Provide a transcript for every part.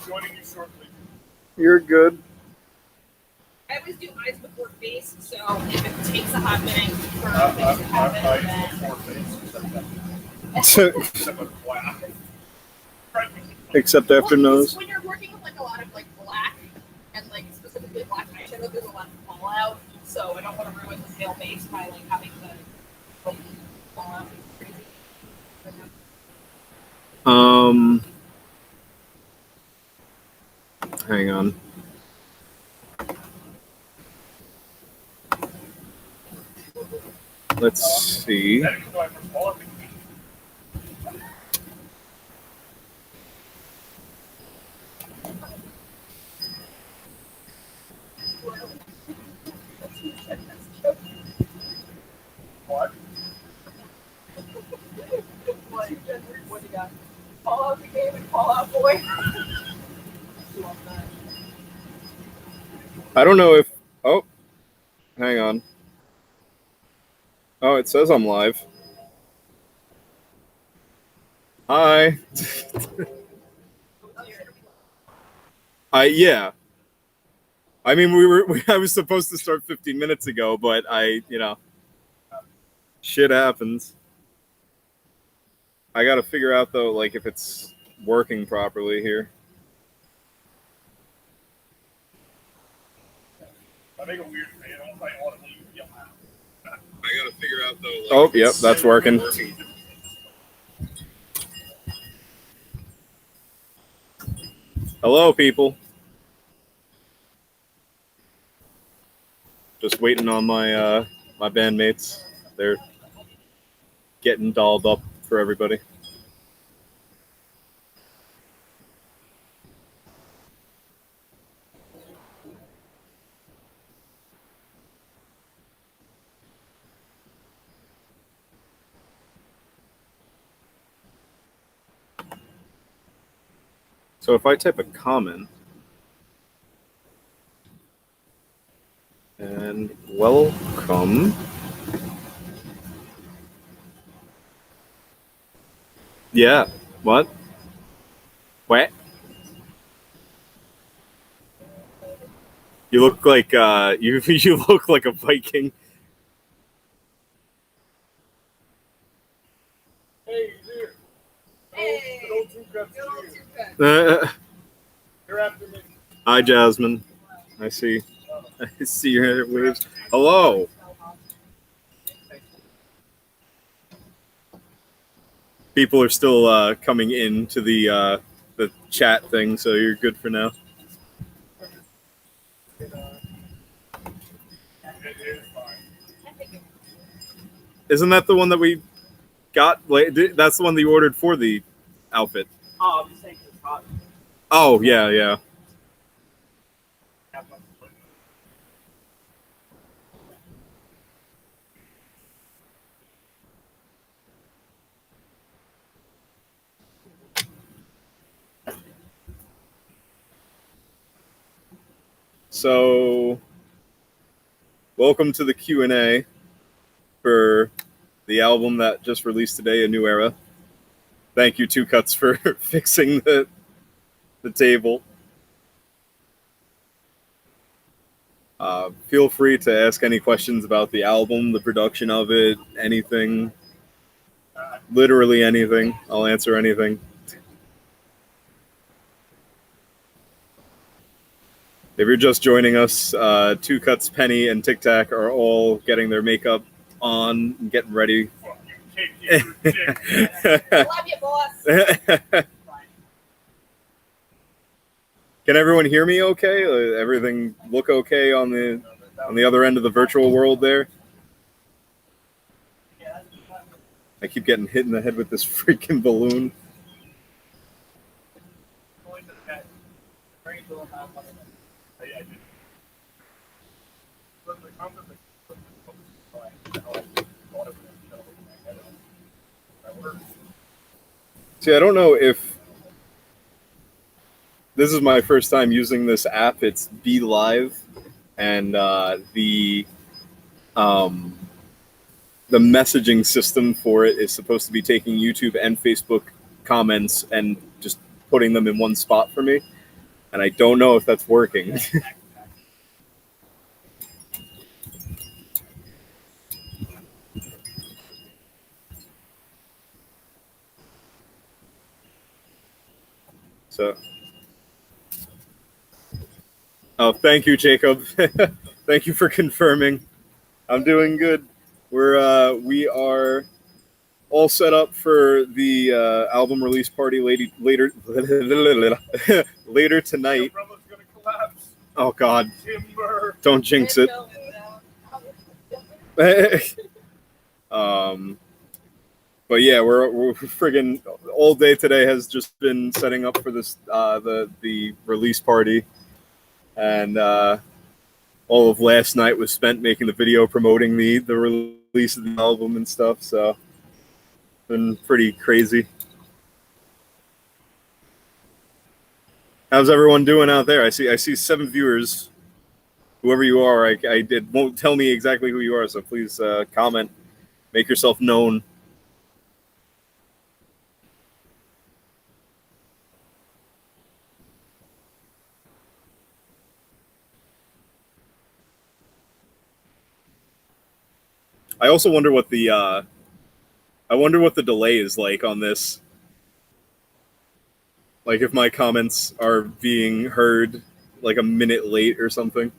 joining you shortly. You're good. I always do eyes before face, so if it takes a hot minute for things to happen, Except after nose. When you're working with like a lot of like black and like specifically black eyeshadow, there's a lot of fallout. So I don't want to ruin the pale base by like having the fallout be crazy. Hang on. Let's see. What? What do you got? Fallout the game and Fallout Boy. I don't know if... Oh. Hang on. Oh, it says I'm live. Hi. Yeah. I mean, I was supposed to start 15 minutes ago, but shit happens. I gotta figure out though, like, if it's working properly here. I make a weird fan. I don't want to leave. I gotta figure out though. Like, oh, yep, that's working. Hello, people. Just waiting on my my bandmates. They're getting dolled up for everybody. So if I type a comment and welcome, yeah, what? You look like you look like a Viking. Hey, there. Hey. Good old two guts. You're after me. Hi, Jasmine. I see your waves. Hello. People are still coming into the chat thing, so you're good for now. Isn't that the one that we got? Like, that's the one that you ordered for the outfit. Oh, I'm just saying it's hot. Oh, yeah. So, welcome to the Q&A for the album that just released today, A New Era. Thank you, Two Cuts, for fixing the table. Feel free to ask any questions about the album, the production of it, anything. Literally anything. I'll answer anything. If you're just joining us, Two Cuts, Penny, and Tic Tac are all getting their makeup on and getting ready. Love you, boss. Can everyone hear me okay? Everything look okay on the other end of the virtual world there? I keep getting hit in the head with this freaking balloon. See, I don't know if this is my first time using this app. It's Be Live, and the messaging system for it is supposed to be taking YouTube and Facebook comments and just putting them in one spot for me. and I don't know if that's working. So, oh, thank you, Jacob. Thank you for confirming. I'm doing good. We are all set up for the album release party later later tonight. Your brother's gonna collapse. Oh God, Timber. don't jinx it. But yeah, we're friggin' all day today has just been setting up for this the release party, and all of last night was spent making the video promoting the release of the album and stuff. So, been pretty crazy. How's everyone doing out there? I see 7 viewers. Whoever you are, it won't tell me exactly who you are, so please comment, make yourself known. I also wonder what the delay is like on this. Like if my comments are being heard like a minute late or something.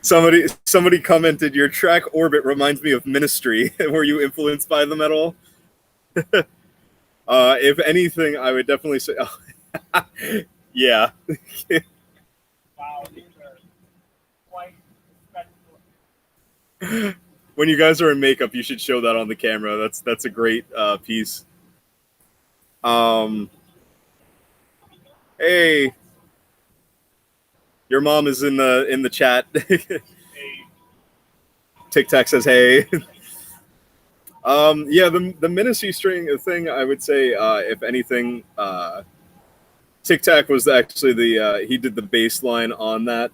Somebody commented, your track Orbit reminds me of Ministry. Were you influenced by them at all? If anything, I would definitely say, yeah. Wow, these are quite spectacular. When you guys are in makeup, you should show that on the camera. That's a great piece. Hey, your mom is in the chat. Hey, Tic Tac says hey. Yeah, the Ministry string thing, I would say, if anything, Tic Tac was actually he did the bass line on that.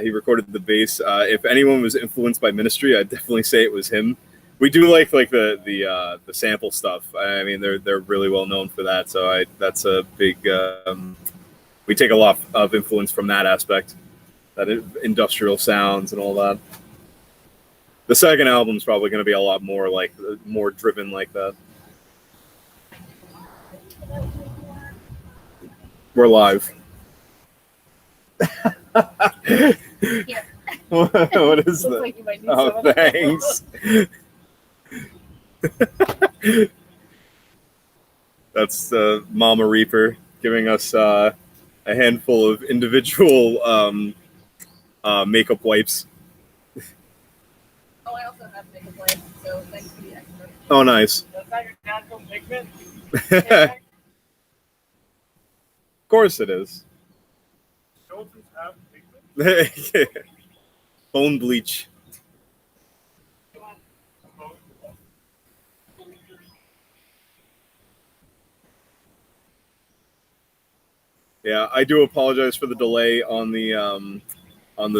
He recorded the bass. If anyone was influenced by Ministry, I'd definitely say it was him. We do like the sample stuff. I mean, they're really well known for that. So that's a big. We take a lot of influence from that aspect, that industrial sounds and all that. The second album's probably going to be a lot more more driven like that. We're live. Here. What is Looks that? like you might need Oh, some of it. thanks. That's Mama Reaper giving us a handful of individual makeup wipes. Oh, I also have makeup wipes, so thanks for the extra. Oh, nice. that's not your natural pigment. Of course it is. Skeletons have pigment. Bone bleach. Yeah, I do apologize for the delay on the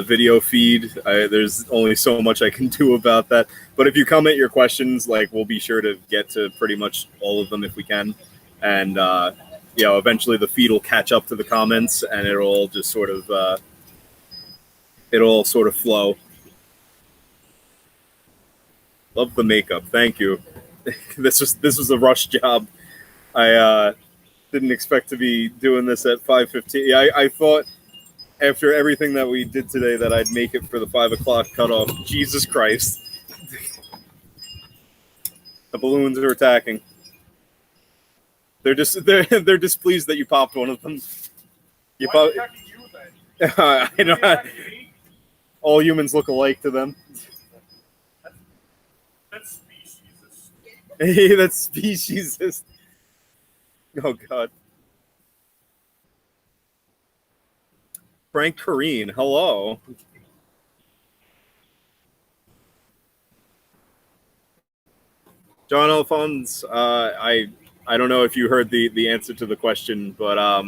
video feed. There's only so much I can do about that. But if you comment your questions, we'll be sure to get to pretty much all of them if we can. And eventually the feed will catch up to the comments, and it'll all just sort of flow. Love the makeup. Thank you. This was a rush job. I didn't expect to be doing this at 5:15. I thought after everything that we did today that I'd make it for the 5 o'clock cutoff. Jesus Christ. The balloons are attacking. They're displeased that you popped one of them. You Why are pop- they attacking you then? I don't. Attacking me? All humans look alike to them. That's speciesist. Hey, that's speciesist. Oh God. Frank Kareen, hello. John Alphonse, I don't know if you heard the answer to the question, but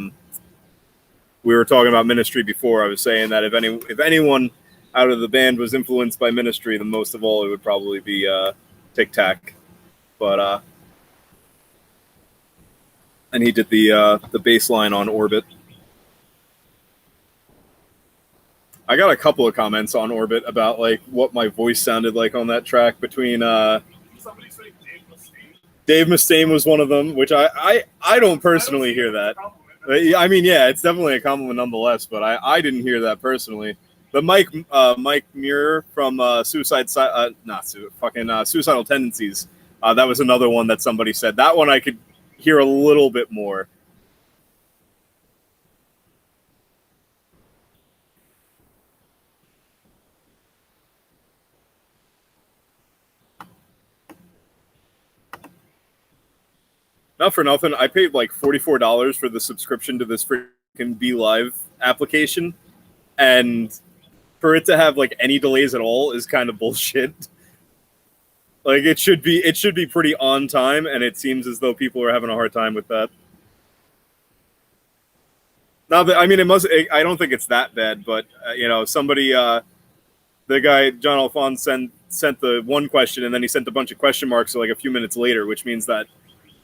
we were talking about Ministry before. I was saying that if anyone out of the band was influenced by Ministry, then most of all it would probably be Tic Tac. But and he did the bass line on Orbit. I got a couple of comments on Orbit about like what my voice sounded like on that track between Somebody say Dave Mustaine. Dave Mustaine was one of them, which I don't personally hear that. I mean, yeah, it's definitely a compliment nonetheless, but I didn't hear that personally. The Mike Muir from Suicidal Tendencies, that was another one that somebody said. That one I could hear a little bit more. Not for nothing, I paid like $44 for the subscription to this freaking Be Live application, and for it to have like any delays at all is kind of bullshit. Like it should be pretty on time, and it seems as though people are having a hard time with that. Now, I mean, I don't think it's that bad, but somebody, the guy John Alphonse sent the one question, and then he sent a bunch of question marks like a few minutes later, which means that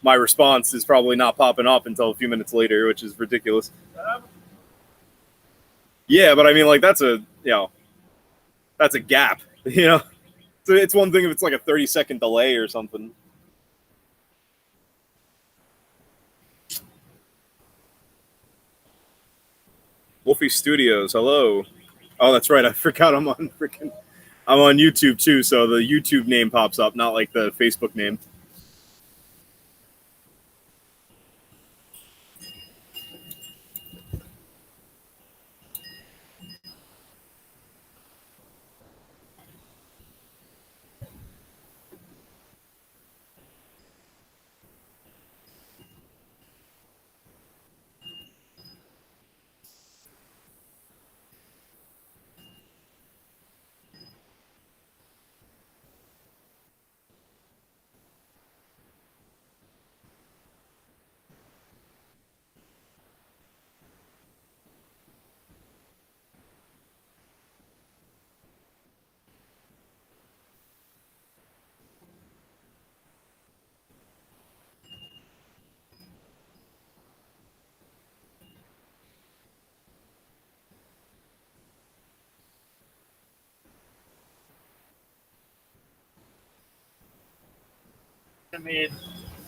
my response is probably not popping up until a few minutes later, which is ridiculous. Yeah, but I mean, like that's a gap, So it's one thing if it's like a 30-second delay or something. Wolfie Studios, hello. Oh, that's right. I forgot I'm on YouTube too, so the YouTube name pops up, not like the Facebook name. I made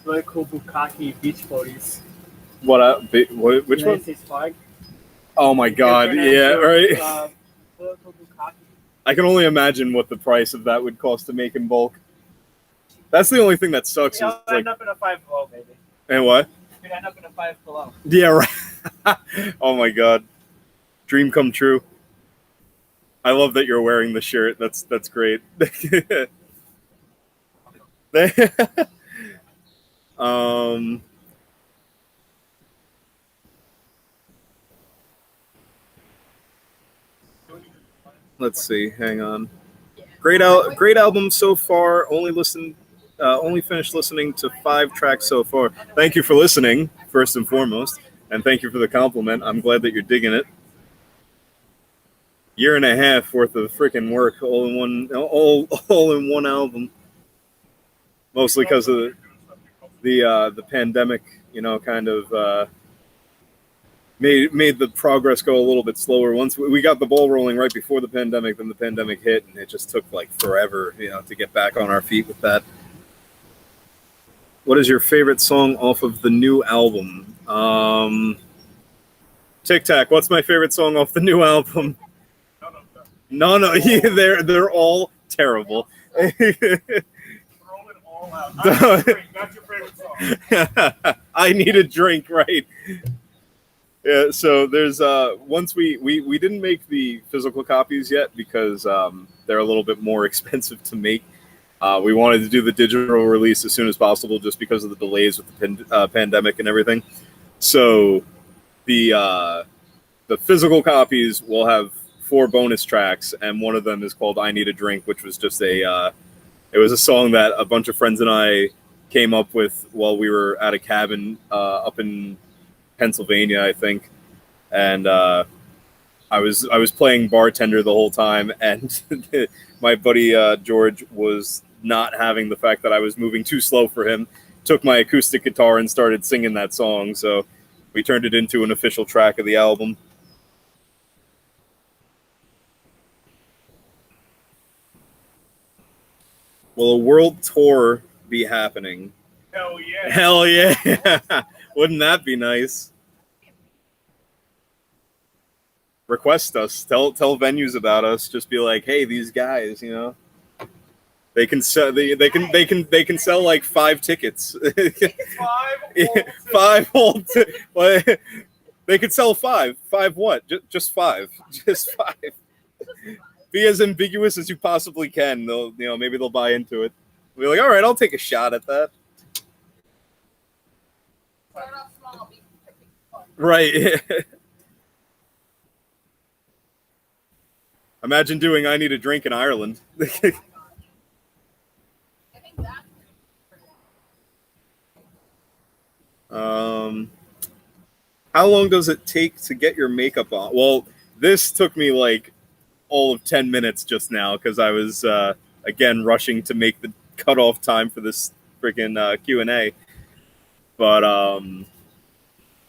really cool bukkake beach floaties. Which United one? States flag. Oh my god, yeah, right. Really cool bukkake. I can only imagine what the price of that would cost to make in bulk. That's the only thing that sucks. You'll Is like, end up in a 5 below, baby. and what? You'd end up in a 5 below. Yeah, right. Oh my god, dream come true. I love that you're wearing the shirt. That's great. Let's see. Hang on. Great album so far. Only finished listening to 5 tracks so far. Thank you for listening, first and foremost, and thank you for the compliment. I'm glad that you're digging it. Year and a half worth of freaking work, all in one album. Mostly because of the pandemic, kind of made the progress go a little bit slower. Once we got the ball rolling right before the pandemic, then the pandemic hit, and it just took like forever, to get back on our feet with that. What is your favorite song off of the new album? Tic Tac. What's my favorite song off the new album? No, yeah, they're all terrible. Throw it all out. That's your favorite song. I need a drink, right? Yeah, so there's once we didn't make the physical copies yet because they're a little bit more expensive to make. We wanted to do the digital release as soon as possible just because of the delays with the pandemic and everything. So the physical copies will have 4 bonus tracks, and one of them is called "I Need a Drink," which was just it was a song that a bunch of friends and I came up with while we were at a cabin up in Pennsylvania, I think, and I was playing bartender the whole time, and my buddy George was not having the fact that I was moving too slow for him. Took my acoustic guitar and started singing that song, so we turned it into an official track of the album. Will a world tour be happening? Hell yeah. Hell yeah! Wouldn't that be nice? Request us. Tell venues about us. Just be like, hey, these guys, you know, they can sell. They can sell like 5 tickets. 5 old. Well, they could sell 5. 5 what? Just 5. Just 5. Be as ambiguous as you possibly can. They'll, you know, maybe they'll buy into it. Be like, all right, I'll take a shot at that. Start off small, be fun. Right. Imagine doing I Need a Drink in Ireland. I think that's How long does it take to get your makeup on? Well, this took me like all of 10 minutes just now because I was again rushing to make the cutoff time for this freaking Q&A. But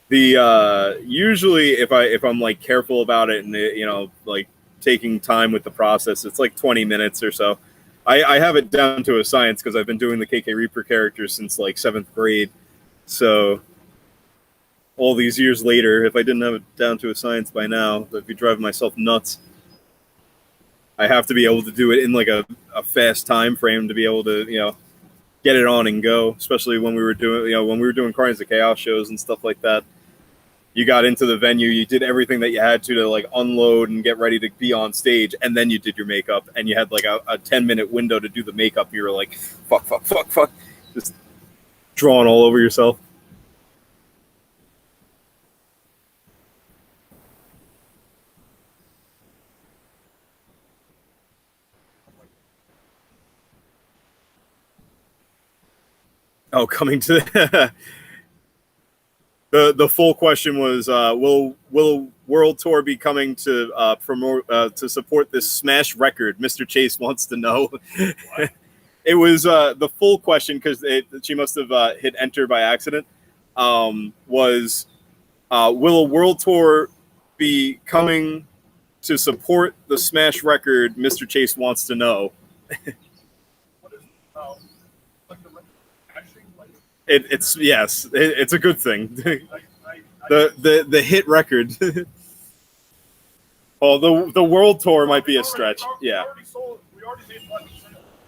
the usually if I'm like careful about it and you know, like taking time with the process, it's like 20 minutes or so. I have it down to a science because I've been doing the KK Reaper characters since like 7th grade. So all these years later, if I didn't have it down to a science by now, I'd be driving myself nuts. I have to be able to do it in like a fast time frame to be able to, you know, get it on and go, especially when we were doing Carnage of Chaos shows and stuff like that. You got into the venue, you did everything that you had to like unload and get ready to be on stage, and then you did your makeup, and you had like a 10-minute window to do the makeup. You were like, fuck, just drawing all over yourself. Oh, coming to the full question was, will World Tour be coming to promote to support this smash record? Mr. Chase wants to know. It was the full question because she must have hit enter by accident. Was will a World Tour be coming to support the smash record? Mr. Chase wants to know. It's yes, it's a good thing. The hit record. Oh, the world tour might be a stretch. Yeah,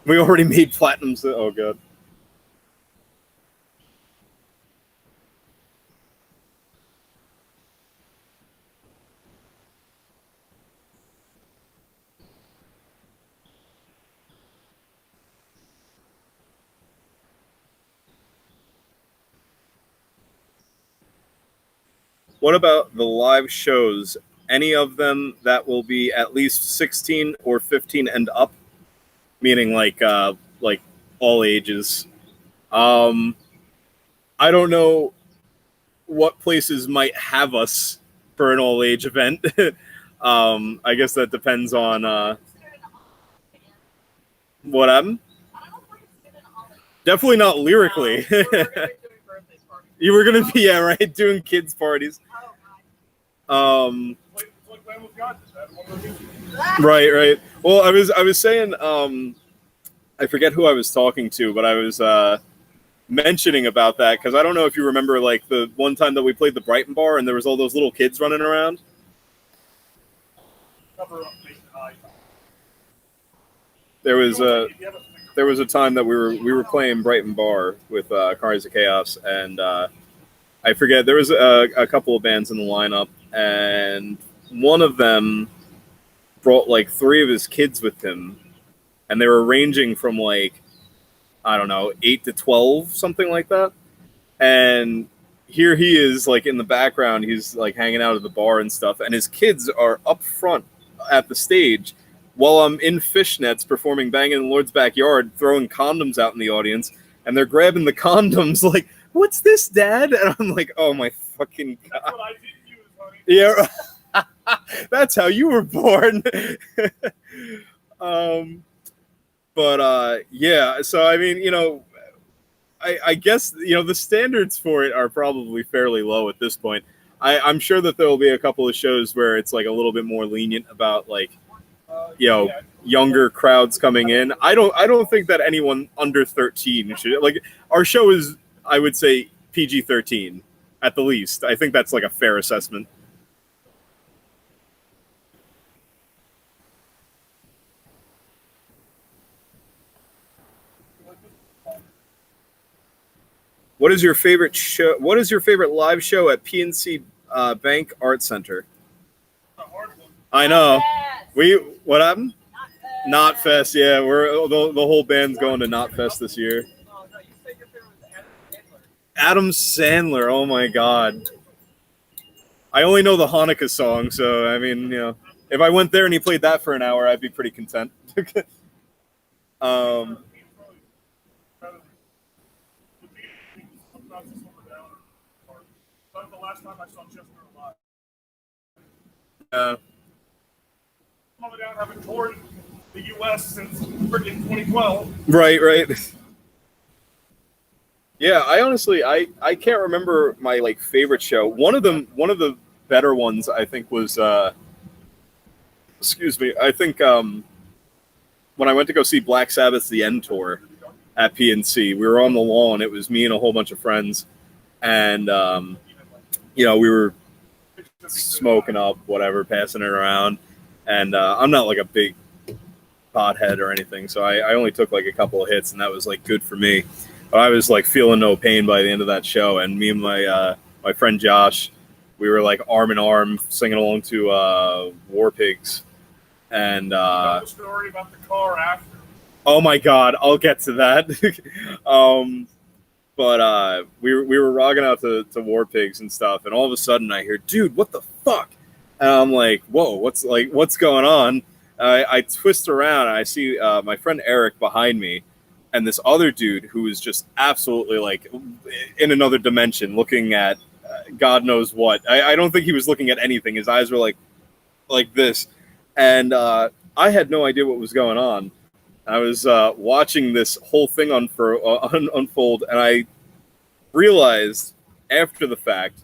we already made platinum. Oh god. What about the live shows? Any of them that will be at least 16 or 15 and up, meaning like all ages. I don't know what places might have us for an all age event. I guess that depends on what happened. Definitely not lyrically. You were gonna be right doing kids parties. Right. Well, I was saying I forget who I was talking to, but I was mentioning about that because I don't know if you remember like the one time that we played the Brighton Bar and there was all those little kids running around. There was a time that we were playing Brighton Bar with Carnage of Chaos, and I forget, there was a couple of bands in the lineup, and one of them brought like 3 of his kids with him, and they were ranging from like, I don't know, 8 to 12, something like that. And here he is like in the background, he's like hanging out at the bar and stuff, and his kids are up front at the stage while I'm in fishnets performing Banging in the Lord's Backyard, throwing condoms out in the audience, and they're grabbing the condoms like, what's this, Dad? And I'm like, oh my fucking god. That's what I did use, honey. Yeah. That's how you were born. Yeah. So I mean, I guess the standards for it are probably fairly low at this point. I'm sure that there will be a couple of shows where it's like a little bit more lenient about like younger crowds coming in. I don't think that anyone under 13 should like our show is I would say PG-13 at the least. I think that's like a fair assessment. What is your favorite show? What is your favorite live show at PNC Bank Art Center? I know. What happened? Not Fest. Yeah, we're the whole band's going to Not Fest this year. Oh, no, you said your favorite was Adam Sandler. Adam Sandler. Oh my God. I only know the Hanukkah song, so I mean, if I went there and he played that for an hour, I'd be pretty content. But the last time I saw Chester alive. uh, Mama Down haven't toured the U.S. since freaking 2012. right. Yeah, I honestly I can't remember my like favorite show. One of the better ones I think was excuse me. I think when I went to go see Black Sabbath's The End tour at PNC, we were on the lawn. It was me and a whole bunch of friends, and we were smoking up, whatever, passing it around. And I'm not like a big pothead or anything, so I only took like a couple of hits, and that was like good for me. But I was like feeling no pain by the end of that show, and me and my friend Josh, we were like arm in arm singing along to War Pigs. And The story about the car after. oh my God, I'll get to that. But we were rocking out to War Pigs and stuff, and all of a sudden I hear, dude, what the fuck? And I'm like, whoa, what's going on? I twist around and I see my friend Eric behind me, and this other dude who is just absolutely like in another dimension, looking at God knows what. I don't think he was looking at anything. His eyes were like this, and I had no idea what was going on. I was watching this whole thing unfold, and I realized after the fact,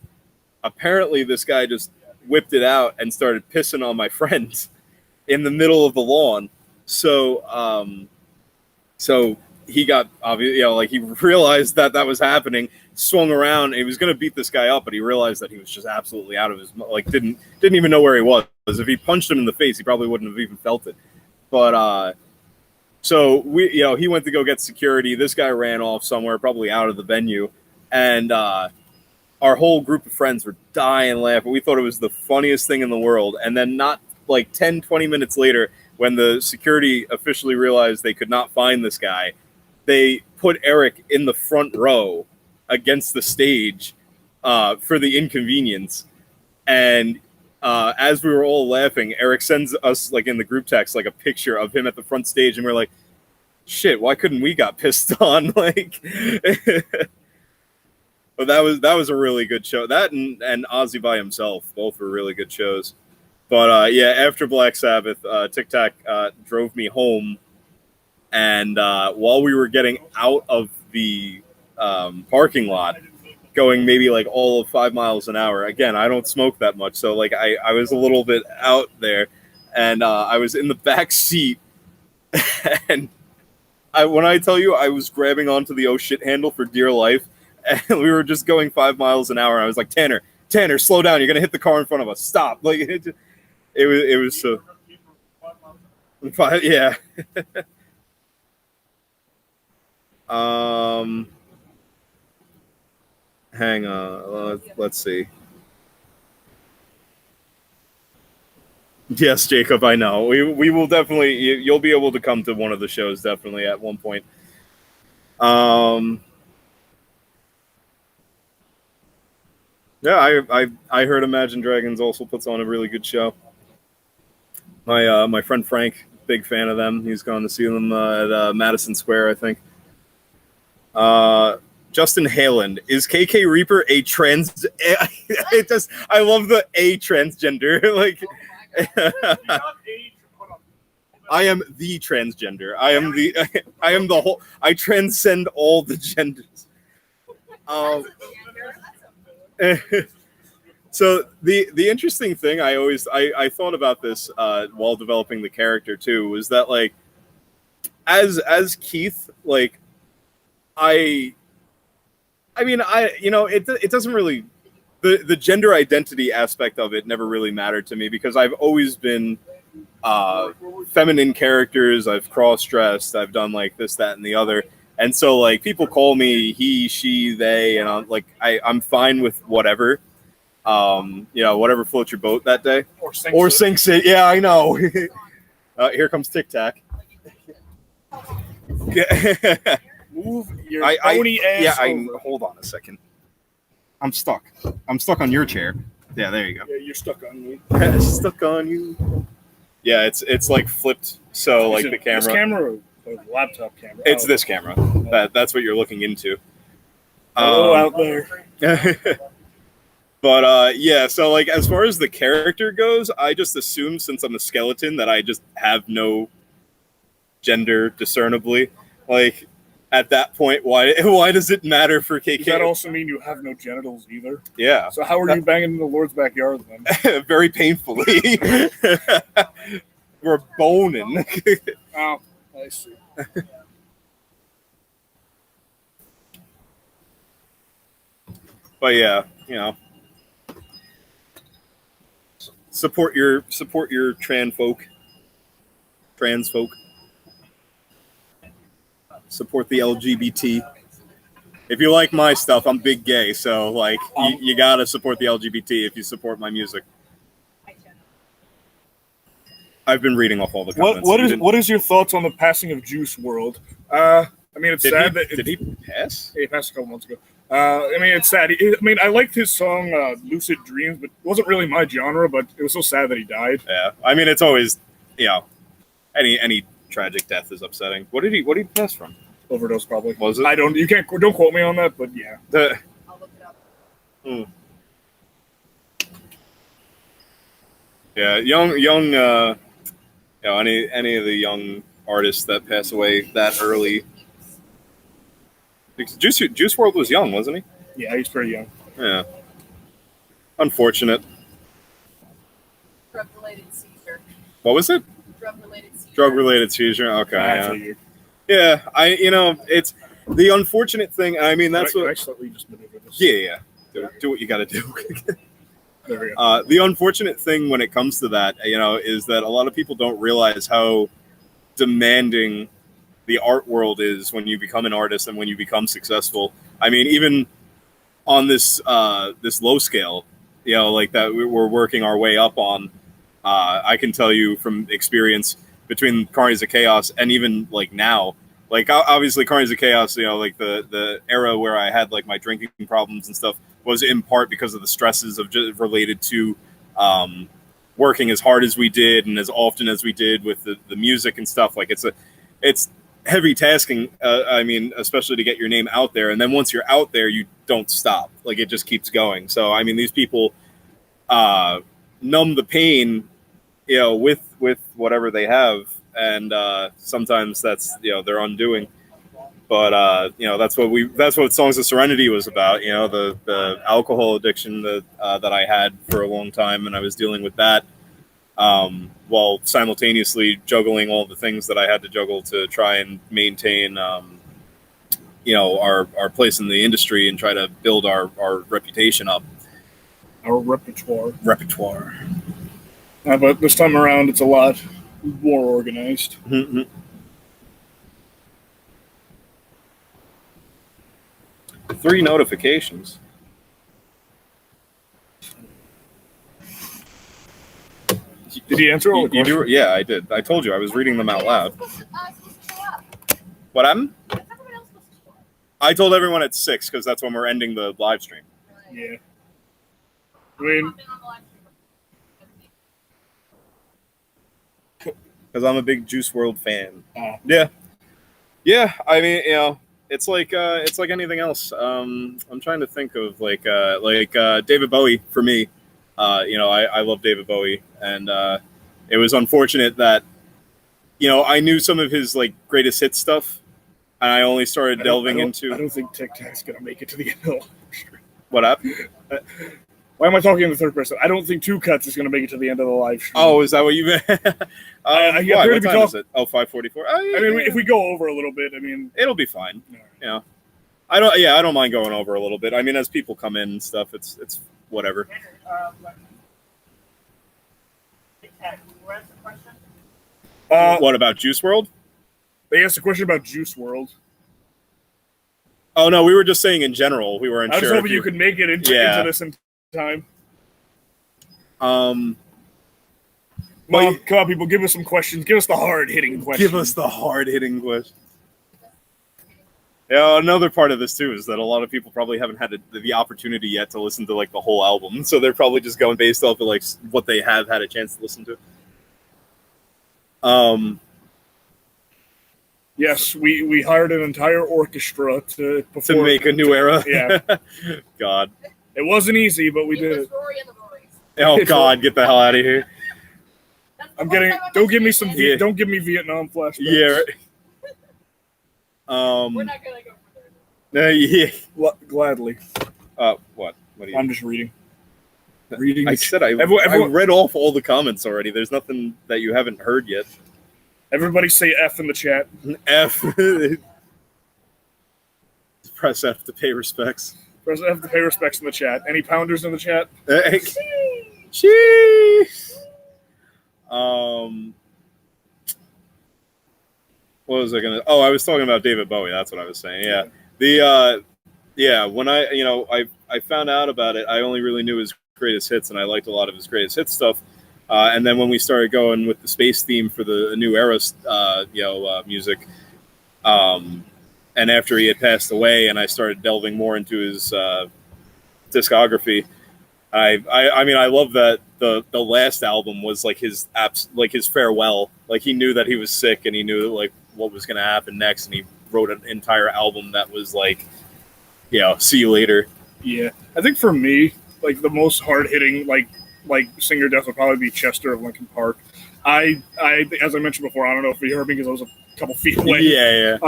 apparently this guy just whipped it out and started pissing on my friends in the middle of the lawn. So he got obviously, he realized that was happening, swung around, and he was going to beat this guy up, but he realized that he was just absolutely out of his didn't even know where he was. If he punched him in the face, he probably wouldn't have even felt it. But so he went to go get security. This guy ran off somewhere, probably out of the venue, and our whole group of friends were dying laughing. We thought it was the funniest thing in the world. And then not like 10, 20 minutes later, when the security officially realized they could not find this guy, they put Eric in the front row against the stage for the inconvenience. And as we were all laughing, Eric sends us in the group text a picture of him at the front stage, and we're like, shit, why couldn't we got pissed on? But that was a really good show. That and Ozzy by himself, both were really good shows. But after Black Sabbath, Tic Tac drove me home, and while we were getting out of the parking lot, going maybe all of 5 miles an hour. Again, I don't smoke that much, so I was a little bit out there, and I was in the back seat, and when I tell you I was grabbing onto the oh shit handle for dear life, and we were just going 5 miles an hour. And I was like, Tanner, slow down! You're gonna hit the car in front of us. Stop! It was so. Yeah. Hang on. Let's see. Yes, Jacob, I know. We will definitely. You'll be able to come to one of the shows definitely at one point. Yeah, I heard Imagine Dragons also puts on a really good show. My friend Frank, big fan of them. He's gone to see them at Madison Square, I think. Justin Haaland, is KK Reaper a trans? It just, I love the a transgender. Like, Oh my god. You're not age, hold on. I am the transgender. I am the whole. I transcend all the genders. That's a gender. That's a mood. So the interesting thing I thought about this while developing the character too was that like as Keith, like I mean it doesn't really, the gender identity aspect of it never really mattered to me because I've always been feminine characters. I've cross-dressed, I've done like this, that, and the other, and so like people call me he, she, they, and I'm fine with whatever. Whatever floats your boat that day. Or sinks it. Yeah, I know. Here comes Tic Tac. Move your bony ass over. Hold on a second. I'm stuck. I'm stuck on your chair. Yeah, there you go. Yeah, you're stuck on me. Stuck on you. Yeah, it's like flipped. So like the camera. This camera or the laptop camera? It's this camera. That's what you're looking into. Hello out there. But yeah, so like as far as the character goes, I just assume since I'm a skeleton that I just have no gender discernibly. Like at that point, why does it matter for KK? Does that also mean you have no genitals either? Yeah. So how are you banging in the Lord's backyard then? Very painfully. We're boning. Oh, I see. But yeah, support your trans folk. Support the LGBT. If you like my stuff, I'm big gay, so like you gotta support the LGBT if you support my music. I've been reading off all the comments. What is your thoughts on the passing of Juice WRLD? I mean, it's sad that did he pass? He passed a couple months ago. I mean, it's sad. I liked his song "Lucid Dreams," but it wasn't really my genre. But it was so sad that he died. Yeah, I mean, it's always any tragic death is upsetting. What did he pass from? Overdose, probably. Was it? Don't quote me on that, but yeah. I'll look it up. Yeah, young. Any of the young artists that pass away that early. Juice WRLD was young, wasn't he? Yeah, he's pretty young. Yeah. Unfortunate. Drug-related seizure. What was it? Drug-related seizure. Drug-related seizure. Okay. I Yeah. Yeah. It's the unfortunate thing. I mean, that's Can I what. slightly just maneuver this? Yeah. Do what you got to do. There we go. The unfortunate thing when it comes to that, is that a lot of people don't realize how demanding the art world is when you become an artist and when you become successful. I mean, even on this low scale, like that we're working our way up on. I can tell you from experience between Carnies of Chaos and even like now, like obviously Carnies of Chaos, like the era where I had like my drinking problems and stuff was in part because of the stresses of just related to working as hard as we did and as often as we did with the music and stuff. Like it's heavy tasking. I mean, especially to get your name out there. And then once you're out there, you don't stop. Like it just keeps going. So, I mean, these people numb the pain, with whatever they have. And sometimes that's, their undoing. But, that's what Songs of Serenity was about. The alcohol addiction that I had for a long time. And I was dealing with that. While simultaneously juggling all the things that I had to juggle to try and maintain, our place in the industry and try to build our reputation up. Our repertoire. But this time around, it's a lot more organized. Mm-hmm. 3 notifications. Did he answer all the questions? Yeah, I did. I told you I was reading them out loud. What happened? I told everyone at 6 because that's when we're ending the live stream. Yeah. I mean, because I'm a big Juice WRLD fan. Yeah. I mean, it's like anything else. I'm trying to think of like David Bowie for me. I love David Bowie, and it was unfortunate that I knew some of his like greatest hit stuff, and I only started delving into. I don't think Tic Tac's gonna make it to the end of the live stream. What happened? Why am I talking in the third person? I don't think Two Cuts is gonna make it to the end of the live stream. Oh, is that what you meant? I Why? appear to What be time is it? Oh, 5:44. I mean, if we go over a little bit, I mean, it'll be fine. no. I don't mind going over a little bit. I mean, as people come in and stuff, it's whatever. What about Juice World? They asked a question about Juice World. Oh no, we were just saying in general. We weren't I was sure. hoping you could make it into this in time. Well, come on, people, give us some questions. Give us the hard-hitting questions. give us the hard-hitting question. Yeah, another part of this too is that a lot of people probably haven't had the opportunity yet to listen to like the whole album, so they're probably just going based off of like what they have had a chance to listen to. Yes, we hired an entire orchestra to make a new era. Yeah. God. It wasn't easy, but we did it. Rory and the Rories. Oh God, get the hell out of here. I'm getting. Don't give me some. Don't give me Vietnam flashbacks. Yeah. We're not gonna go further. Yeah. Gladly. What? What do you? I'm just reading. Reading. I said I read off all the comments already. There's nothing that you haven't heard yet. Everybody say F in the chat. F. Press F to pay respects. Press F to pay respects in the chat. Any pounders in the chat? Sheesh. What was I gonna? Oh, I was talking about David Bowie. That's what I was saying. Yeah. When I found out about it, I only really knew his greatest hits, and I liked a lot of his greatest hits stuff. And then when we started going with the space theme for the New Era, music, and after he had passed away, and I started delving more into his discography, I mean, I love that the last album was like his farewell. Like he knew that he was sick, and he knew like what was going to happen next, and he wrote an entire album that was like, see you later. Yeah, I think for me, like the most hard hitting like singer death would probably be Chester of Linkin Park. I as I mentioned before, I don't know if you heard me because I was a couple feet away. Yeah.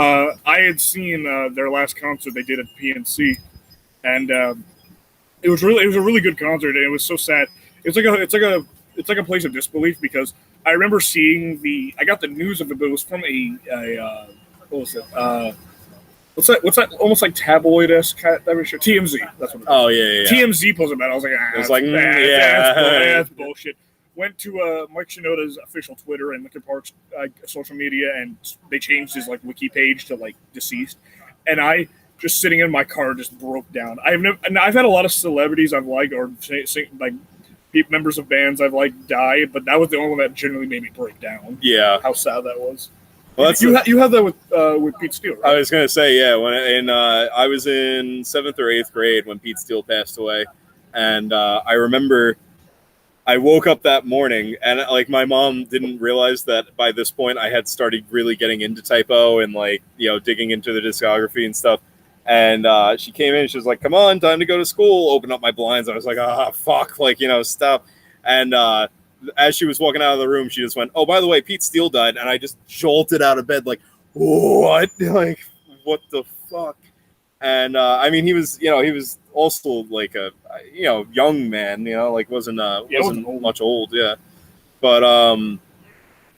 I had seen their last concert they did at PNC, and it was a really good concert, and it was so sad. It's like a place of disbelief because I remember seeing I got the news of it, but it was from a what was it? What's that? Almost like tabloid-esque TMZ. That's what it is. Oh yeah. TMZ pulls about it. I was like, that's bullshit. Went to Mike Shinoda's official Twitter and Linkin Park's social media, and they changed his like wiki page to like deceased. And I just sitting in my car just broke down. I've had a lot of celebrities I've liked or like members of bands I've liked die, but that was the only one that generally made me break down. Yeah, how sad that was. Well, you had that with Pete Steele, right? I was gonna say, yeah. I was in 7th or 8th grade when Pete Steele passed away, and I remember I woke up that morning, and like my mom didn't realize that by this point I had started really getting into typo and like digging into the discography and stuff. And she came in, and she was like, "Come on, time to go to school." Open up my blinds. I was like, "Ah, fuck!" Like stop. And as she was walking out of the room, she just went, "Oh, by the way, Pete Steele died," and I just jolted out of bed like, "What? Like, what the fuck?" And I mean, he was also like a young man, like wasn't much old, yeah. But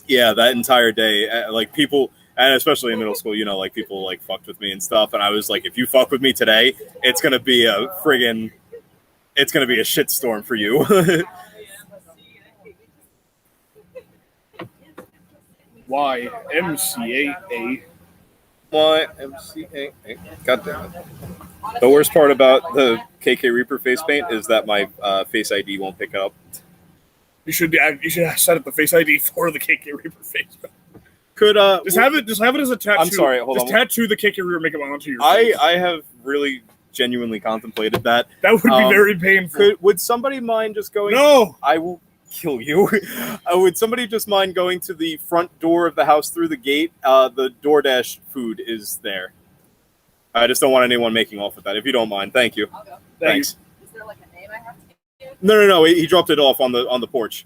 that entire day, like people, and especially in middle school, like people like fucked with me and stuff, and I was like, if you fuck with me today, it's gonna be a shitstorm for you. YMCA. YMCA. God damn it. The worst part about the KK Reaper face paint is that my Face ID won't pick it up. You should set up the Face ID for the KK Reaper face paint. Could just have it as a tattoo. I'm sorry, hold on. Tattoo the KK Reaper, make it onto your face. I have really genuinely contemplated that. That would be very painful. Would somebody mind just going? No, I will kill you. Would somebody just mind going to the front door of the house through the gate? The DoorDash food is there. I just don't want anyone making off with that. If you don't mind, thank you. I'll go. Thanks. Is there like a name I have to give? No. He dropped it off on the porch.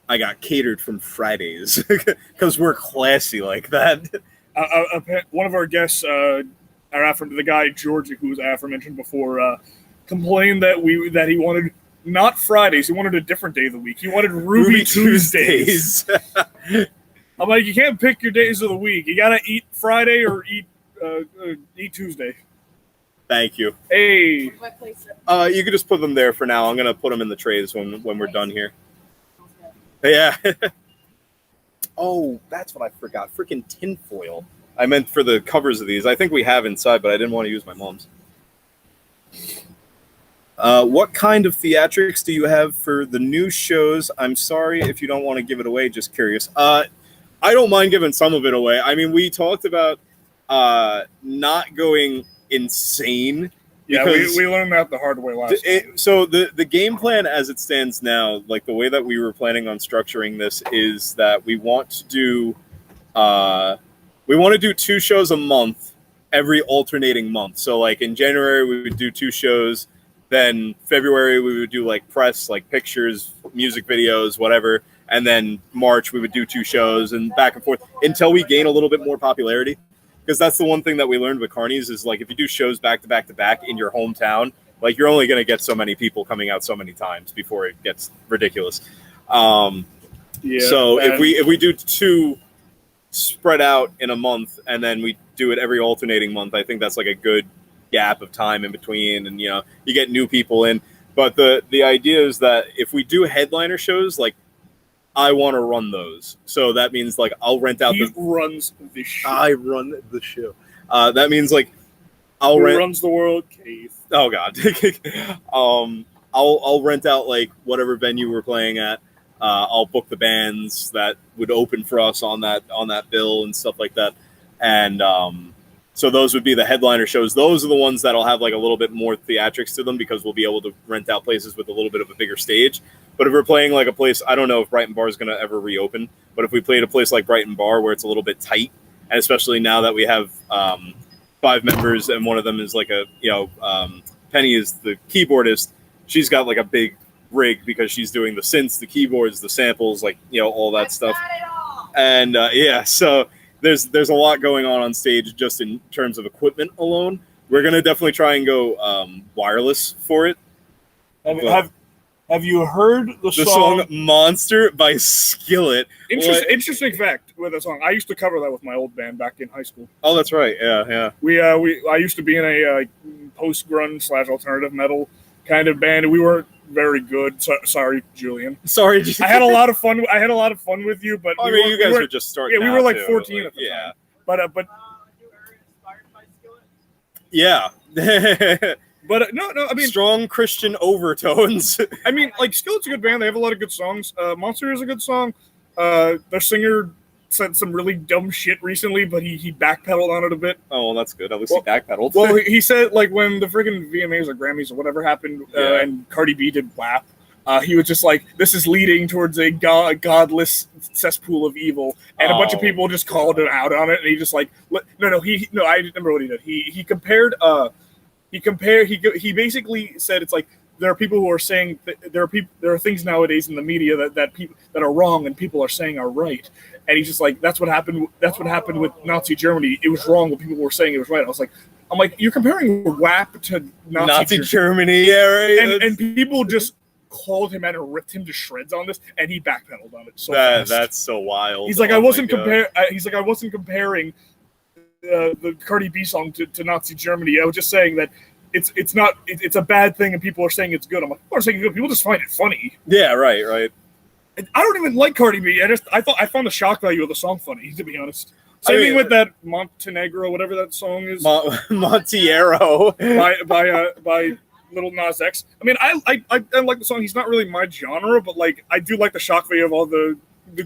I got catered from Fridays because we're classy like that. One of our guests, the guy George, who was aforementioned before, complained that he wanted not Fridays. He wanted a different day of the week. He wanted Ruby Tuesdays. I'm like, you can't pick your days of the week. You gotta eat Friday or eat Tuesday. Thank you. Hey. Where do I place it? You can just put them there for now. I'm gonna put them in the trays when we're done here. Yeah. Oh, that's what I forgot. Freaking tinfoil. I meant for the covers of these. I think we have inside, but I didn't want to use my mom's. What kind of theatrics do you have for the new shows? I'm sorry if you don't want to give it away. Just curious. I don't mind giving some of it away. I mean, we talked about not going insane. Yeah, we learned that the hard way last time. So the game plan as it stands now, like the way that we were planning on structuring this, is that we want to do 2 shows a month, every alternating month. So like in January we would do 2 shows, then February we would do like press, like pictures, music videos, whatever, and then March we would do 2 shows and back and forth until we gain a little bit more popularity. Because that's the one thing that we learned with Carnies is like if you do shows back to back to back in your hometown, like you're only going to get so many people coming out so many times before it gets ridiculous. So if we do 2 spread out in a month and then we do it every alternating month, I think that's like a good gap of time in between, and you get new people in. But the idea is that if we do headliner shows, like I want to run those. So that means like I'll rent out runs the show. I run the show. That means like Who runs the world? Keith. Oh God. I'll rent out like whatever venue we're playing at. I'll book the bands that would open for us on that bill and stuff like that. And so those would be the headliner shows. Those are the ones that'll have like a little bit more theatrics to them because we'll be able to rent out places with a little bit of a bigger stage. But if we're playing like a place, I don't know if Brighton Bar is going to ever reopen, but if we played a place like Brighton Bar where it's a little bit tight, and especially now that we have 5 members and one of them is like Penny is the keyboardist. She's got like a big rig because she's doing the synths, the keyboards, the samples, like, all that stuff. And so there's a lot going on stage just in terms of equipment alone. We're going to definitely try and go wireless for it. Have you heard the song Monster by Skillet? Interesting fact with the song. I used to cover that with my old band back in high school. Oh, that's right. Yeah. I used to be in a post-grunge / alternative metal kind of band, and we weren't very good. Sorry, Julian. Sorry. I had a lot of fun. with you, but you guys were just starting. Yeah, we were like 14 at the time. But you were inspired by Skillet? Yeah. But no, I mean, strong Christian overtones. I mean, like Skillet's a good band. They have a lot of good songs. Monster is a good song. Their singer said some really dumb shit recently, but he backpedaled on it a bit. Oh, well, that's good. At least he backpedaled. Well, he said like when the friggin' VMAs or Grammys or whatever happened, and Cardi B did WAP, he was just like, "This is leading towards a godless cesspool of evil," and a bunch of people just called him out on it, and he just like, I remember what he did. He compared. He basically said it's like there are people who are saying that there are things nowadays in the media that people that are wrong and people are saying are right, and he's just like that's what happened with Nazi Germany. It was wrong, but people were saying it was right. I'm like you're comparing WAP to Nazi Germany, yeah, right? And people just called him out and ripped him to shreds on this, and he backpedaled on it. So fast. That's so wild. He's like I wasn't comparing the Cardi B song to Nazi Germany. I was just saying that it's a bad thing and people are saying it's good. I'm like, people are saying it's good. People just find it funny. Yeah, right. I don't even like Cardi B. I found the shock value of the song funny, to be honest. Same thing with that Montenegro, whatever that song is. Montiero. by Little Nas X. I mean, I like the song. He's not really my genre, but like I do like the shock value of all the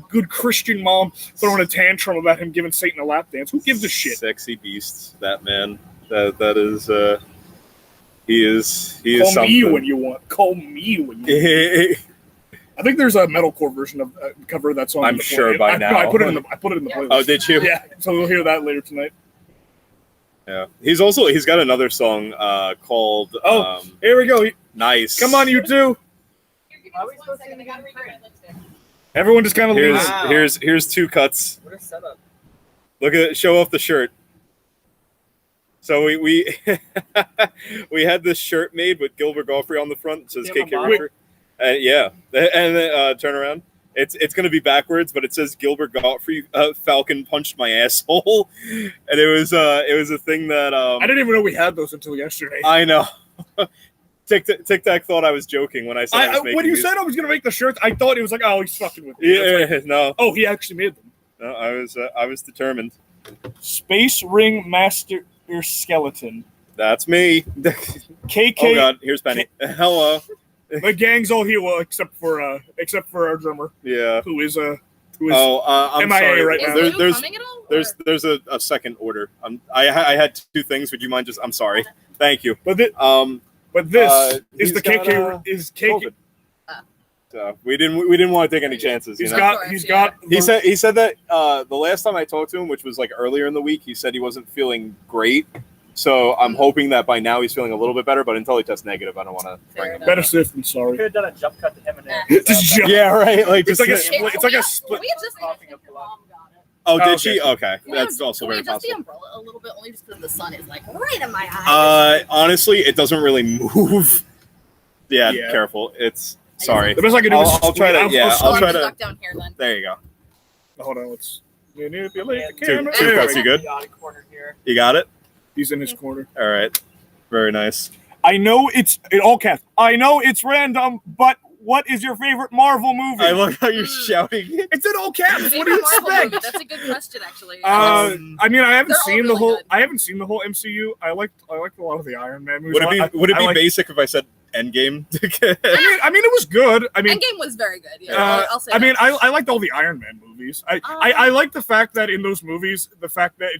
good Christian mom throwing a tantrum about him giving Satan a lap dance. Who gives a shit? Sexy beasts, that man. That is he is Call something. me when you want. Call me when you want. I think there's a metalcore version of cover of that song. I'm sure by now. No, I put it in the playlist. Oh, did you? Yeah, so we'll hear that later tonight. Yeah. He's got another song called. Here we go. Nice. Come on, you two. Everyone just kind of leaves. Here's two cuts. What a setup. Look at it. Show off the shirt. So we we had this shirt made with Gilbert Gottfried on the front. It says KK Ripper. Yeah, and then turn around. It's going to be backwards, but it says Gilbert Gottfried Falcon punched my asshole, and it was a thing that I didn't even know we had those until yesterday. I know. Tic Tac thought I was joking when I said I was making when you these. said I was going to make the shirts, I thought it was like, oh, he's fucking with me. Yeah, no. Oh, he actually made them. No, I was determined. Space Ring Master Skeleton. That's me. KK. Oh God, here's Penny. Hello. The gang's all here, well, except for our drummer. Yeah. Who is I'm MIA sorry. right now. There's a second order. I had two things. Would you mind just? I'm sorry. Thank you. But this is the KK is KK. So we didn't want to take any chances. He said that the last time I talked to him, which was like earlier in the week, he said he wasn't feeling great. So I'm hoping that by now he's feeling a little bit better. But until he tests negative, I don't want to bring him. Better safe than sorry. Could have done a jump cut to him and Yeah, right. Like it's like a split. We just think your mom got it. Oh, did she? Okay, that's also very possible. possible. The umbrella a little bit, only just because the sun is like right in my eye. Honestly, it doesn't really move. Yeah. Careful. It's sorry. The best I can do is I'll try to. I'll try to. Down here, then. There you go. Hold on. Let's manipulate the Two camera. cuts. You good? You got it. He's in his corner. All right. Very nice. I know it's in all caps. I know it's random, but what is your favorite Marvel movie? I love how you're shouting it. It's in all caps. What do you expect? That's a good question, actually. I mean, I haven't seen the whole. Good. I haven't seen the whole MCU. I liked a lot of the Iron Man movies. Would it be basic if I said Endgame? I mean, it was good. I mean, Endgame was very good. Yeah, I'll say. I mean, I liked all the Iron Man movies. I like the fact that in those movies, the fact that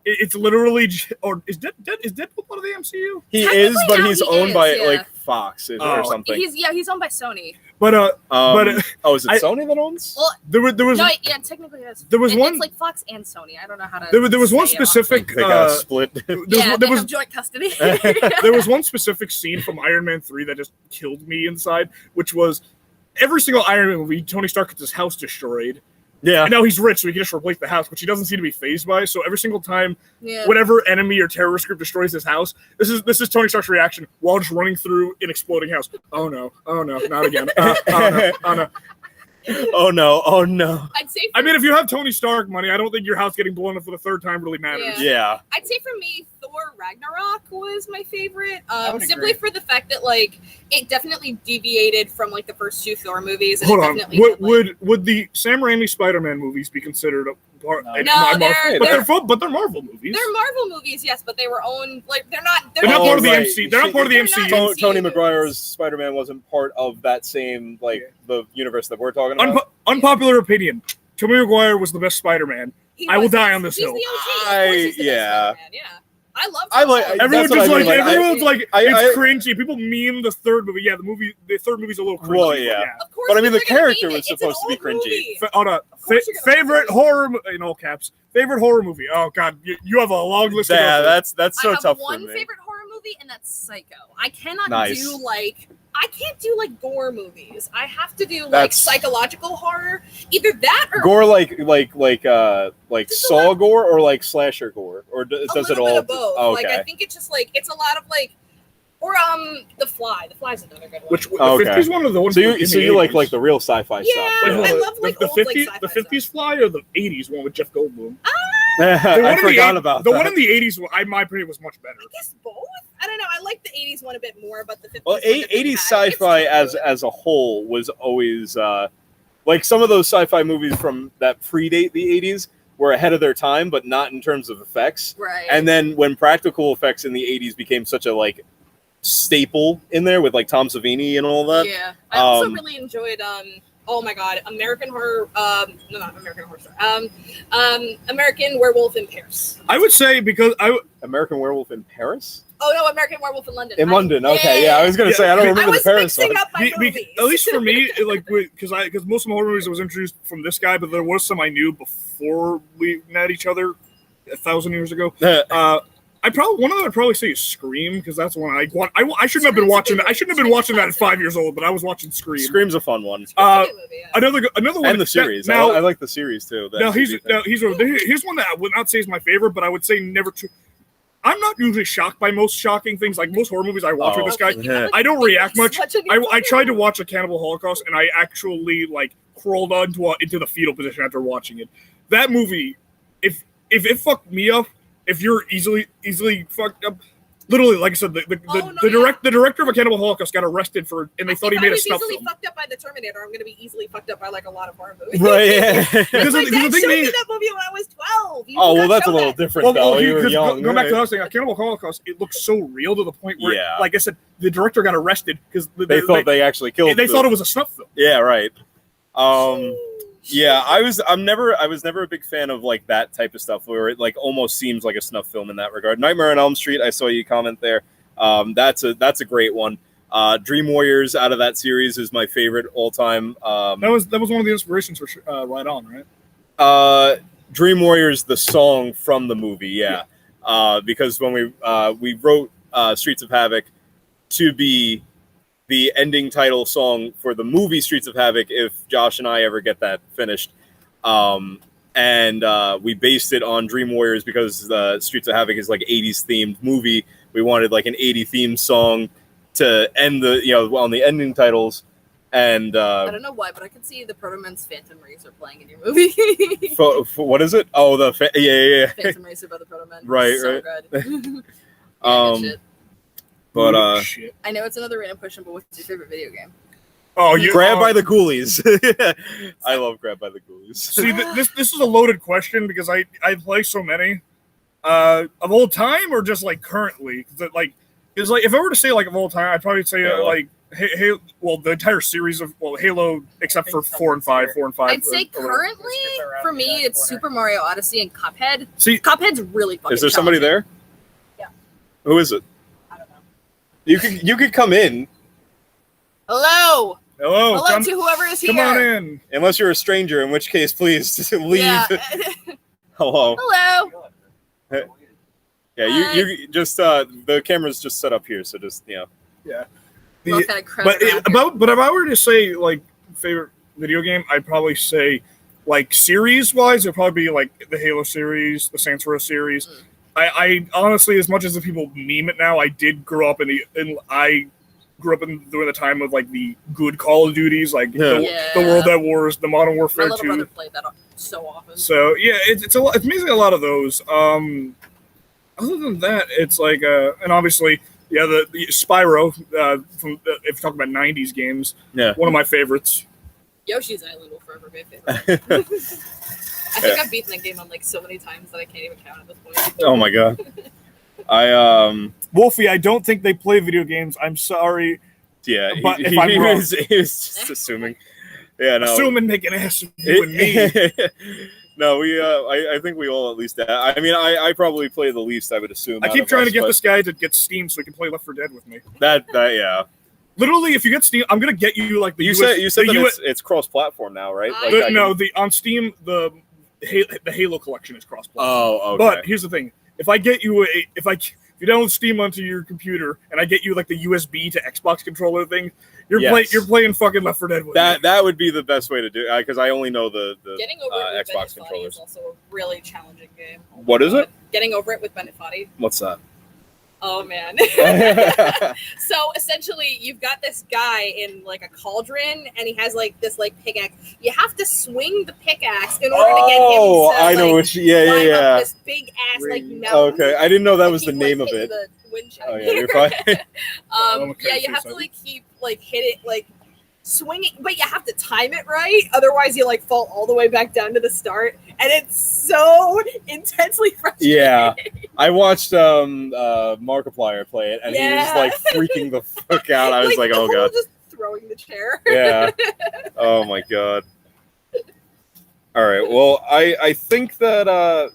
it's literally, or is Deadpool part of the MCU? He is, but he's owned by like Fox or something. He's owned by Sony. But is it Sony that owns? Well, there was technically it is. There was one. It's like Fox and Sony. I don't know how to. There was one specific. They got split. There was joint custody. There was one specific scene from Iron Man 3 that just killed me inside, which was every single Iron Man movie, Tony Stark gets his house destroyed. Yeah. And now he's rich, so he can just replace the house, which he doesn't seem to be fazed by. So every single time, whatever enemy or terrorist group destroys his house, this is Tony Stark's reaction while just running through an exploding house. Oh no, not again. Oh no. Oh no. I'd say. I mean, if you have Tony Stark money, I don't think your house getting blown up for the third time really matters. Yeah. I'd say for me, Thor Ragnarok was my favorite. Simply agree. for the fact that like it definitely deviated from like the first two Thor movies. And Hold on. Would Would the Sam Raimi Spider-Man movies be considered a part? No, they're Marvel movies. They're Marvel movies, yes, but they were owned like they're not part of the MCU. They're not part of the MCU. Tony Maguire's Spider-Man wasn't part of that same the universe that we're talking about. Unpopular opinion: Tobey Maguire was the best Spider-Man. I will die on this hill. He's the OG. He's the best Spider-Man, yeah. I love. Everyone's like it's cringy. People meme the third movie. Yeah, the third movie's a little cringy. Well, yeah. Of course, but I mean, the character was supposed to be cringy. Hold on. Favorite horror in all caps. Favorite horror movie. Oh God, you have a long list. Yeah, that's so tough for me. I have one favorite horror movie, and that's Psycho. I cannot do gore movies. I have to do psychological horror. Either that or gore, like Saw gore or like slasher gore, or does it all? Bit of both. Okay. I think it's just it's a lot of or The Fly. The Fly's another good one. Which the 50s one or the one? So you like the real sci-fi stuff? Yeah, I love the old 50s. The 50s Fly or the 80s one with Jeff Goldblum? I forgot about the one in the 80s. My opinion was much better. I guess both. I don't know. I like the 80s one a bit more, but the 50s. Well, 80s sci-fi as a whole was always like some of those sci-fi movies from that predate the 80s were ahead of their time, but not in terms of effects. Right. And then when practical effects in the 80s became such a staple in there with Tom Savini and all that. Yeah. I also really enjoyed oh my god, American Horror not American Horror Story. American Werewolf in Paris. I would say because American Werewolf in Paris? Oh no, American Werewolf in London. In London, okay, yeah. I was gonna say I don't remember I was the Paris mixing one. up my movies. At least for me, because most of my horror movies I was introduced from this guy, but there was some I knew before we met each other 1,000 years ago. One of them I'd probably say is Scream, because that's one I shouldn't have been watching that. I shouldn't have been watching that at 5 years old, but I was watching Scream. Scream's a fun one. Another one, and the series. Now, I like the series too. Here's one that I would not say is my favorite, but I would say never too. I'm not usually shocked by most shocking things. Like most horror movies I watch with this guy, I don't react much. I tried to watch a Cannibal Holocaust, and I actually crawled into the fetal position after watching it. That movie, if it fucked me up, if you're easily fucked up, literally, like I said, the director of a Cannibal Holocaust got arrested and they thought he made a snuff film. If I was easily fucked up by the Terminator, I'm going to be easily fucked up by a lot of horror movies. Right? Yeah. Because my dad showed me that movie when I was 12. That's a little different though. You were young. Going back to the other thing, Cannibal Holocaust, it looks so real to the point where, like I said, the director got arrested because they thought they actually killed. They thought it was a snuff film. Yeah, right. Yeah, I was never a big fan of that type of stuff where it almost seems like a snuff film in that regard. Nightmare on Elm Street, I saw you comment there. That's a great one. Dream Warriors out of that series is my favorite all time. That was one of the inspirations for Right On, right? Dream Warriors, the song from the movie, yeah. Because when we wrote Streets of Havoc to be the ending title song for the movie Streets of Havoc, if Josh and I ever get that finished. And we based it on Dream Warriors because Streets of Havoc is 80s themed movie. We wanted an 80 themed song to end on the ending titles. And I don't know why, but I could see the Proto-Men's Phantom Racer playing in your movie. for what is it? Oh, Phantom Racer by the Proto-Men. Right, so right. Good. Good shit. But shit. I know it's another random question, but what's your favorite video game? Oh, Grab by the Ghoulies. I love Grab by the Ghoulies. See, this is a loaded question because I play so many of old time or just currently. Because if I were to say of old time, I'd probably say the entire series of Halo, except for 4 and 5. I'd say currently for me it's Super Mario Odyssey and Cuphead. See, Cuphead's really fucking. Is there somebody there? Yeah. Who is it? I don't know. You could come in. Hello come, to whoever is here. Come on in. Unless you're a stranger, in which case, please leave. Yeah. Hello. Hello. Yeah, you just the camera's just set up here, so just Yeah. But if I were to say favorite video game, I'd probably say series wise, it'd probably be the Halo series, the Saints Row series. I honestly, as much as the people meme it now, I did grow up during the time of the good Call of Duties, the World at Wars, the Modern Warfare 2. My little brother played that so often. So yeah, it's amazing a lot of those. Other than that, it's and obviously, yeah, the Spyro from if you talk about '90s games, one of my favorites. Yoshi's Island will forever be a favorite. I think I've beaten that game on so many times that I can't even count at this point. Oh my god. Wolfie, I don't think they play video games. I'm sorry. Yeah, but if I'm wrong, he was just assuming. Yeah, no. Assuming they can ask you and me. No, I think we all at least. I mean, I probably play the least. I would assume. I keep trying to get this guy to get Steam so he can play Left 4 Dead with me. That yeah. Literally, if you get Steam, I'm gonna get you the. You said that it's cross-platform now, right? On Steam the Halo collection is cross-platform. Oh, okay. But here's the thing: if I get you if you download Steam onto your computer and I get you the USB to Xbox controller thing, you're playing fucking Left 4 Dead with me. That would be the best way to do it because I only know the Getting over it with Xbox Bennett controllers. Foddy is also a really challenging game. What is it? Getting over it with Bennett Foddy. What's that? Oh man. So essentially you've got this guy in a cauldron and he has this pickaxe. You have to swing the pickaxe in order to get him to I know what climb up this big ass mountain. Okay, I didn't know that was the name of it. Oh yeah, you're fine. Yeah, you have to keep hit it swinging, but you have to time it right, otherwise you fall all the way back down to the start, and it's so intensely frustrating. Yeah, I watched Markiplier play it, and he was freaking the fuck out. I was oh god, just throwing the chair. Yeah. Oh my god. All right. Well, I think that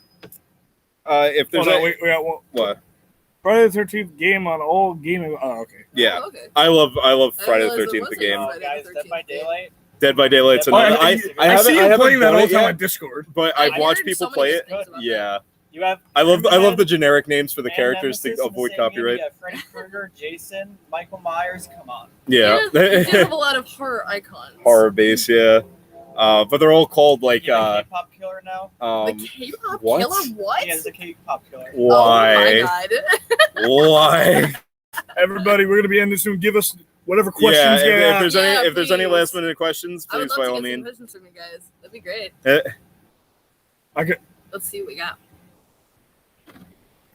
if there's we got one. What? Friday the 13th game on all gaming. Oh, okay. Yeah, Oh, okay. I love I Friday didn't the realize there 13th, the was a game. Friday the Guys, Dead by 13th game. Daylight. Dead by Daylight's Oh, another. I I see haven't you playing that done all it the time yet, on Discord. but I I've watched heard people so play many it. good things about Yeah, You have. I love Enderman the generic names for the and characters Nemesis to in the avoid same game. copyright. You have Freddy Krueger, Jason, Michael Myers. Come on. Yeah, You do have a lot of horror icons. horror base. Yeah, but they're all called like You have a K-pop killer now. The K-pop what? killer? What? He is a K-pop killer. Oh my Why? god. Why? Everybody, we're gonna be ending soon. Give us whatever questions Yeah, you got. if there's any please. last minute questions, I would please love by all to get some means. questions from you guys. That'd be great. Okay. Let's see what we got.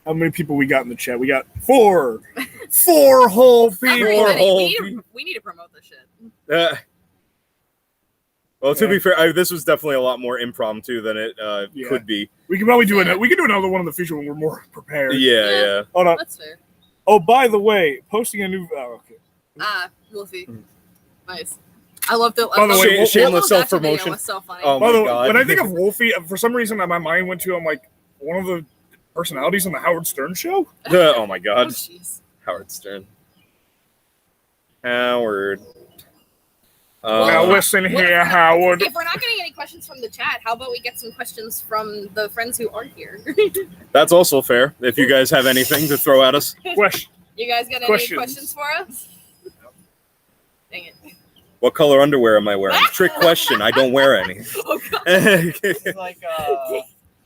How many people we got in the chat? We got 4. 4 whole Not people. very Four many. whole We need to promote this shit. Well, to Yeah. be fair, this was definitely a lot more impromptu than it Yeah. could be. We can probably do another. We can do another one in the future when we're more prepared. Yeah, Yeah. yeah. Hold on. That's fair. Oh, by the way, posting a new. Oh, okay. Wolfie. Mm. Nice. I love the. By the way, Wolfie's shameless gotcha self-promotion. video was so funny. Oh By my the way, God. when I think of Wolfie, for some reason, my mind went to like one of the personalities on the Howard Stern show. Oh my Oh, God, jeez. Howard Stern. Howard. Now listen here, Howard. If we're not getting any questions from the chat, how about we get some questions from the friends who aren't here? That's also fair. If you guys have anything to throw at us, Question. You guys got any Questions. questions for us? Dang it. what color underwear am I wearing? Trick question. I don't wear any. Oh, God. It's like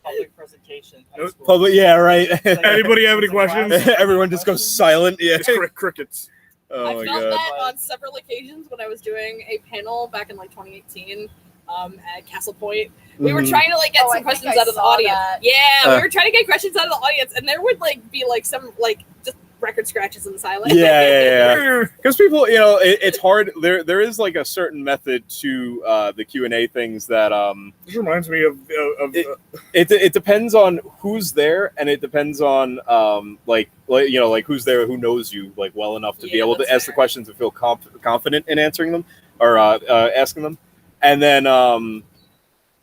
public presentation. High school. Public, yeah, right. It's like- Anybody have any it's like, wow, questions? Everyone just goes silent. Yeah. It's crickets. Oh I my felt God. that on several occasions when I was doing a panel back in like 2018 at Castle Point. We were Mhm. trying to like get Oh, I some think questions I out of the saw audience. that. Yeah, we were trying to get questions out of the audience, and there would like be like some like just record scratches in silence. Yeah. Because people, it's hard. There is like a certain method to the Q&A things that This reminds me of it depends on who's there, and it depends on like who's there, who knows you like well enough to be Yeah, able to that's ask the fair. questions and feel confident in answering them or asking them, and then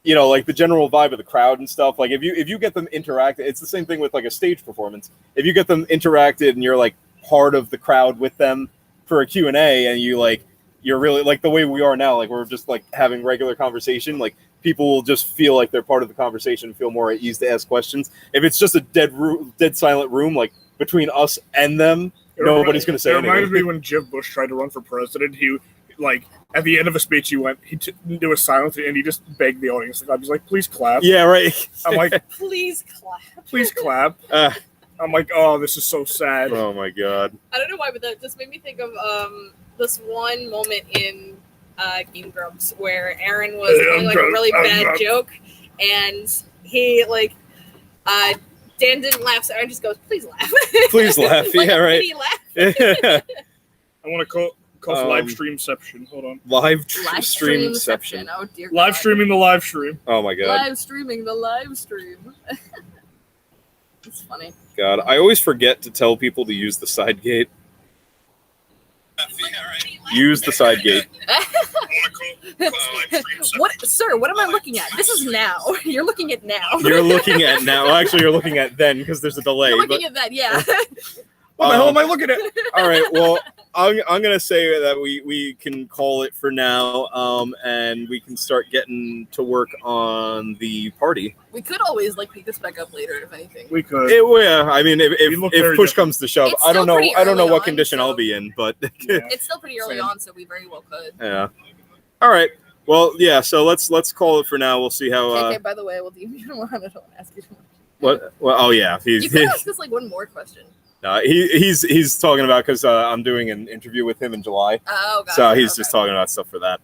like the general vibe of the crowd and stuff. Like if you get them interacted, it's the same thing with like a stage performance. If you get them interacted and you're like part of the crowd with them for a Q&A, and you're really like the way we are now, like we're just like having regular conversation, like people will just feel like they're part of the conversation, feel more at ease to ask questions. If it's just a dead silent room, like between us and them, nobody's going to say It reminds anything. me when Jeb Bush tried to run for president. He like at the end of a speech, there was silence, and he just begged the audience. I was like, "Please clap." Yeah, right. I'm like, Please clap. "Please clap." I'm like, "Oh, this is so sad." Oh my God. I don't know why, but that just made me think of this one moment in Game Grumps where Aaron was telling like a really bad joke, and he like Dan didn't laugh, so Aaron just goes, "Please laugh." Please laugh. Like Yeah, a right. pity laugh. I want to call live streamception. Hold on. Live Live streamception. Oh dear. Live God. streaming the live stream. Oh my God. Live streaming the live stream. It's funny. God, I always forget to tell people to use the side gate. Use the side gate. What, sir? What am I looking at? This is now. You're looking at now. You're looking at now. Well, actually, you're looking at then because there's a delay. You're looking But, at that. Yeah. What the hell am I looking at? all right. Well, I'm gonna say that we can call it for now, and we can start getting to work on the party. We could always like pick this back up later, if anything. We could. Yeah, I mean, We look if very push different. comes to shove, It's I don't still know. pretty I don't know early what on, condition so- I'll be in, but Yeah. It's still pretty early Same. on, so we very well could. yeah. All right. Well, yeah. So let's call it for now. We'll see how. Okay, by the way, well, do you want to ask you? What? Well, oh yeah. You could ask us like one more question. He's talking about because I'm doing an interview with him in July, Oh, gotcha. so he's Okay. just talking about stuff for that.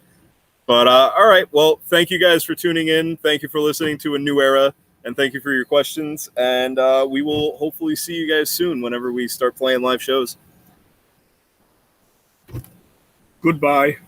But all right. Well, thank you guys for tuning in. Thank you for listening to A New Era, and thank you for your questions. And we will hopefully see you guys soon whenever we start playing live shows. Goodbye.